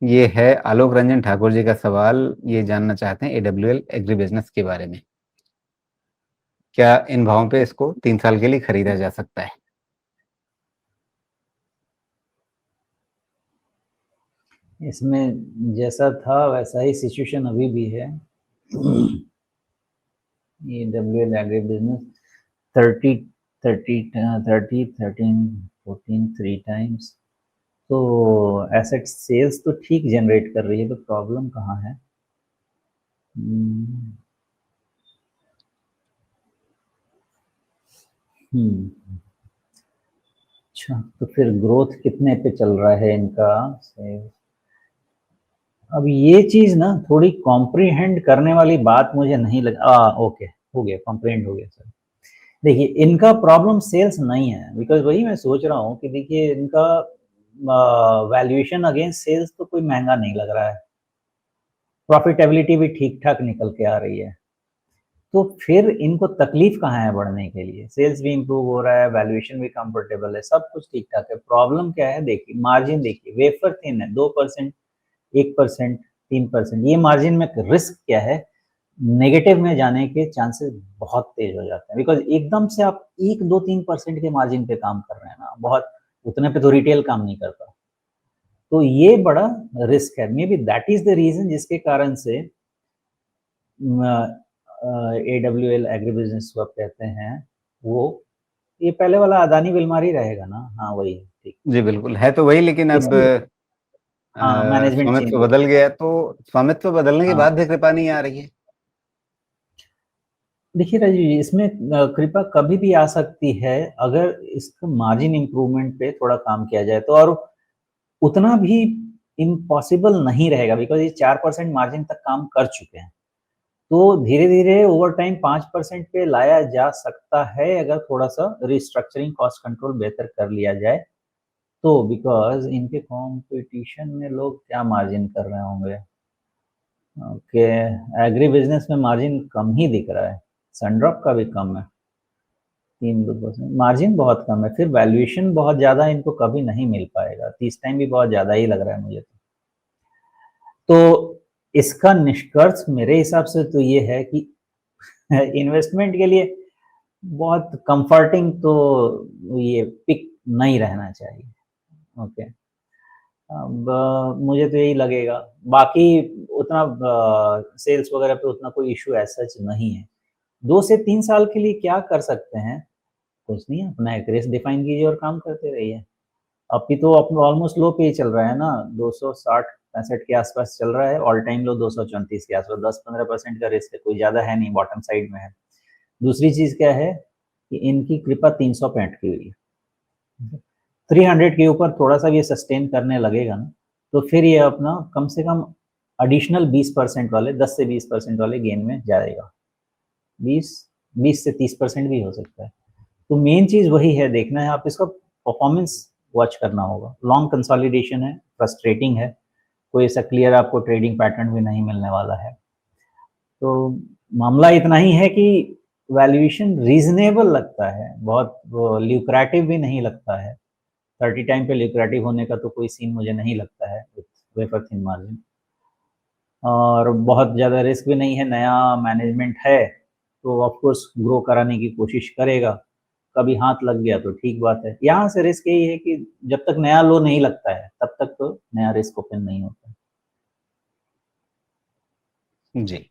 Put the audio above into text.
ये है आलोक रंजन ठाकुर जी का सवाल। ये जानना चाहते हैं एडब्ल्यूएल एग्री बिजनेस के बारे में। क्या इन भावों पे इसको 3 साल के लिए खरीदा जा सकता है? इसमें जैसा था वैसा ही सिचुएशन अभी भी है। ये डब्ल्यू एग्री बिजनेस 30 30 30 13 14 3 टाइम्स, तो एसेट सेल्स तो ठीक जनरेट कर रही है, तो प्रॉब्लम कहाँ है? अच्छा, तो फिर ग्रोथ कितने पे चल रहा है इनका सेल्स? अब ये चीज ना थोड़ी कॉम्प्रीहेंड करने वाली बात मुझे नहीं लगा। ओके, हो गया, कॉम्प्रीहेंड हो गया सर। देखिए, इनका प्रॉब्लम सेल्स नहीं है, बिकॉज वही मैं सोच रहा हूँ कि देखिए इनका वैल्यूएशन अगेंस्ट सेल्स तो कोई महंगा नहीं लग रहा है, प्रॉफिटेबिलिटी भी ठीक ठाक निकल के आ रही है, तो फिर इनको तकलीफ कहाँ है बढ़ने के लिए? सेल्स भी इंप्रूव हो रहा है, वैल्यूएशन भी कंफर्टेबल है, सब कुछ ठीक ठाक है। प्रॉब्लम क्या है? देखिए मार्जिन, देखिए वेफर थिन है, 2%, 1%, 3%। ये मार्जिन में रिस्क क्या है? नेगेटिव में जाने के चांसेस बहुत तेज हो जाते हैं, बिकॉज एकदम से आप 1, 2, 3% के मार्जिन पे काम कर रहे हैं ना, बहुत उतने पे तो रिटेल काम नहीं करता, तो ये बड़ा रिस्क है। Maybe that is the reason जिसके कारण से AWL एग्री बिजनेस स्वैप कहते हैं वो, ये पहले वाला अदानी विल्मारी रहेगा ना? हाँ वही, ठीक। जी बिल्कुल, है तो वही, लेकिन अब इसलिए हाँ, मैनेजमेंट चेंज स्वामित्व हो बदल चुका है। गया, तो स्वामित्व बदलने के हाँ, बाद भी कृपा नहीं आ रही है। देखिए राजीव जी, इसमें कृपा कभी भी आ सकती है अगर इसका मार्जिन इंप्रूवमेंट पे थोड़ा काम किया जाए तो, और उतना भी इम्पॉसिबल नहीं रहेगा, बिकॉज ये 4% मार्जिन तक काम कर चुके हैं, तो धीरे धीरे ओवर टाइम 5% पे लाया जा सकता है अगर थोड़ा सा रिस्ट्रक्चरिंग, कॉस्ट कंट्रोल बेहतर कर लिया जाए तो। बिकॉज इनके कंपटीशन में लोग क्या मार्जिन कर रहे होंगे? ओके, एग्री बिजनेस में मार्जिन कम ही दिख रहा है, सनड्रॉप का भी कम है, 3-2% मार्जिन बहुत कम है, फिर वैल्यूएशन बहुत ज़्यादा इनको कभी नहीं मिल पाएगा, 30 टाइम भी बहुत ज़्यादा ही लग रहा है मुझे तो। इसका निष्कर्ष मेरे हिसाब से तो ये है कि इन्वेस्टमेंट के लिए बहुत कंफर्टिंग तो ये पिक नहीं रहना चाहिए। ओके, अब मुझे तो यही लगेगा, बाकी उतना सेल्स वगैरह पे उतना कोई इशू ऐसा नहीं है। 2 से 3 साल के लिए क्या कर सकते हैं? कुछ नहीं, अपना एक रेस डिफाइन कीजिए और काम करते रहिए। अभी तो अपना ऑलमोस्ट लो पे ही चल रहा है ना, 260-65 के आसपास चल रहा है, ऑल टाइम लो 234 के आसपास, 10-15% का रिस्क है, कोई ज्यादा है नहीं, बॉटम साइड में है। दूसरी चीज क्या है कि इनकी कृपा 300 पे अटकी हुई है, 300 के ऊपर थोड़ा सा ये सस्टेन करने लगेगा ना, तो फिर ये अपना कम से कम एडिशनल 20% वाले, 10 से 20% वाले गेन में जाएगा, 20 20 से 30% भी हो सकता है। तो मेन चीज वही है, देखना है आप इसका परफॉर्मेंस वॉच करना होगा। लॉन्ग कंसोलिडेशन है, फ्रस्ट्रेटिंग है, कोई ऐसा क्लियर आपको ट्रेडिंग पैटर्न भी नहीं मिलने वाला है, तो मामला इतना ही है कि वैल्यूएशन रीजनेबल लगता है, बहुत ल्यूक्रेटिव भी नहीं लगता है। 30 टाइम पे ल्यूक्रेटिव होने का तो कोई सीन मुझे नहीं लगता है विथ वेफर थिन मार्जिन, और बहुत ज़्यादा रिस्क भी नहीं है, नया मैनेजमेंट है तो ऑफ कोर्स ग्रो कराने की कोशिश करेगा, कभी हाथ लग गया तो ठीक बात है। यहाँ से रिस्क यही है कि जब तक नया लो नहीं लगता है तब तक तो नया रिस्क ओपन नहीं होता। जी।